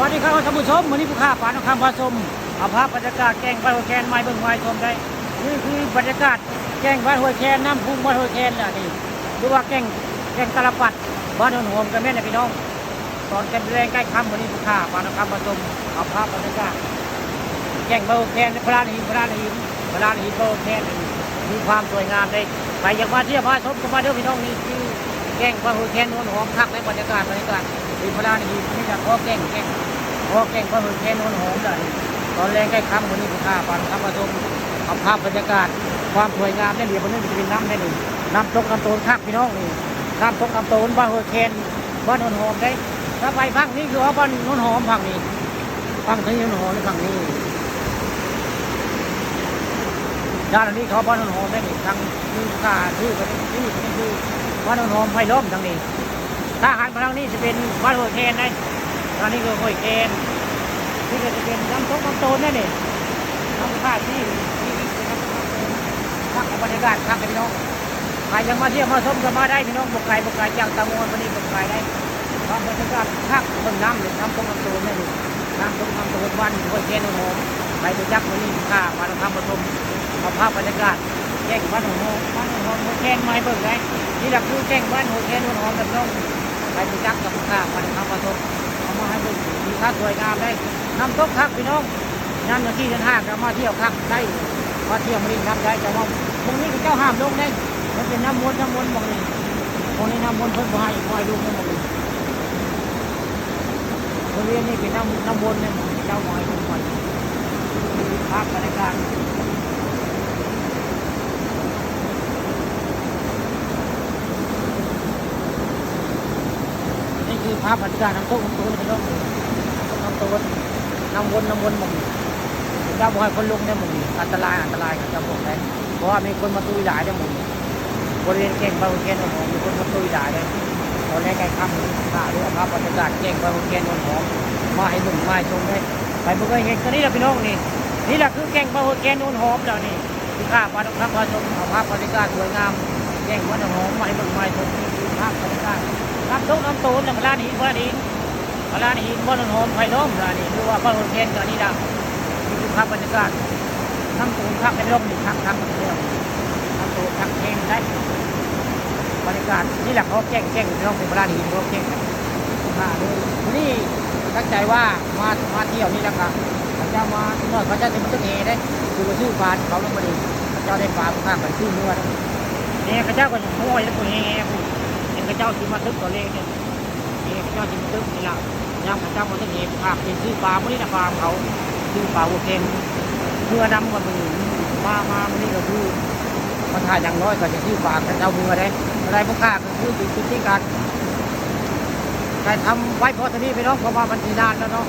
วัสดีครับท่านผู้ชมวันนี้ผู้ค้าปลาทองคำผสมเอาภาพบรรยากาศแกงบ้านหัวแคนไม้เบิ่งไม้ชมได้นี่คือบรรยากาศแกงบ้านหัวแคนน้ำพุงบ้านหัวแคนนี่หรือว่าแกงตะลปัดบ้านหอมกันแม่เนี่ยพี่น้องตอนกันแรงใกล้ค่ำวันนี้ผู้ค้าปลาทองคำผสมเอาภาพบรรยากาศแกงบ้านหัวแคนพระราชหินบ้านหัวแคนมีความสวยงามเลยใครอยากมาเที่ยวมาชมก็มาเด้อพี่น้องนี่คือแกงบ้านหัวแคนหอมคักในบรรยากาศมีพระราชหินนี่จะขอแกงพอแกงก็คือแกงนวลหอมเลยตอนแรกใกล้ค่ำวันนี้ผู้ค้าปลาทำผสมเอาภาพบรรยากาศความสวยงามได้เดียววันนี้จะเป็นน้ำได้หนึ่งน้ำตกน้ำโตนคักพี่น้องนี่น้ำตกน้ำโตนบ้านหัวแคนบ้านนวลหอมได้ถ้าไปพักนี้คือว่าบ้านนวลหอมพักนี้พักนี้นวลหอมในพักนี้ด้านนี้เขาบ้านนวลหอมได้หนึ่งทางที่ผู้ค้าชื่อคือบ้านนวลหอมไผ่ล้อมทางนี้ถ้าหันมาทางนี้จะเป็นบ้านหัวแคนได้ทางนี้คือหัวแคนที่จะเป็นน้ำตกน้ำโตนนั่นเองน้ำท่าที่พักบรรยากาศพักกันพี่น้องใครยังมาเที่ยวมาชมก็มาได้พี่น้องบกไก่จากตะมวนวันนี้บกไก่ได้พักบรรยากาศพักบนน้ำเลยน้ำตกน้ำโตนนั่นเองน้ำตกน้ำโตนวันหัวแคนหอมใครไปจักวันนี้ข้ามาทำผสมมาภาพบรรยากาศแจ้งบ้านหอมหัวแคนไม้เบิกได้นี่แหละคือแจ้งบ้านหัวแคนหอมแบบน้องใครไปจักกับข้ามาทำผสมมาให้ดูมีค่าสวยงามได้น้ำตกคักพี่น้องน้ำที่ท่านห้างเรามาเที่ยวคักได้มาเที่ยวมาดินทำได้แต่ว่าตรงนี้เจ้าห้ามลงได้มันเป็นน้ำวนบางนี่ตรงนี้น้ำวนเพิ่มให้คอยดูมันหมดเลยบริเวณนี้เป็นน้ำวนเนี่ยเจ้าหอยทุกคนพักบรรยากาศภาพบรรยากาศน้ำตกน้ำโตนพี่น้องน้ำโตนน้ำวนหมดเจ้าบ่อยคนลงได้หมดอันตรายกับเจ้าบอกได้เพราะว่ามีคนมาตุยด่าได้หมดบริเวณแก่งบางแก่นหอมมีคนมาตุยด่าได้ตอนแรกไก่ค่ำข้าด้วยภาพบรรยากาศแก่งบางแก่นหอมมาให้หนุ่มมาชมได้ไปเมื่อเห็นก็นี่แหละพี่น้องนี่แหละคือแก่งบางแก่นหอมแล้วนี่ที่ข้าปลาต้องรับมาชมเอาภาพบรรยากาศสวยงามแก่งวันหอมมาให้หนุ่มมาชมภาพบรรยากาศน้ำตกน้ำโตนพระราชหินบ้านหอมไผ่ล้อมนี่คือว่าบ้านหัวแคนกันนี่ละนี่คือภาพบรรยากาศน้ำโตนพักในร่มนี่พักเดียวน้ำโตนพักแห้งได้บรรยากาศนี่แหละเขาแจ้งน้องเป็นพระราชหินเขาแจ้งมาเลยนี่ตั้งใจว่ามาเที่ยวนี่แหละครับพระเจ้ามาหน่อยพระเจ้าจะมาตึกเฮได้คือมาชื่อฟานเขาลงมาดีพระเจ้าได้ฟาข้างไปชื่อเมื่อเนี่ยพระเจ้าก็ยังม้อยแล้วก็แง่พระเจ้าที่มาทึกตัวเลขเนี่ยพระเจ้าที่มาทึกนี่แหละย่างพระเจ้ามาทึกเองภาพเป็นชื่อปลาไม่ได้นะปลาเขาชื่อปลาหัวเค็มเมื่อดำมาเป็นมานี่ก็คือมาถ่ายอย่างน้อยก็จะชื่อปลาพระเจ้าเมื่อได้อะไรพวกข้าก็คือจุดที่การทำไว้พอตอนนี้ไปน้องเพราะว่ามันทีนานแล้วเนาะ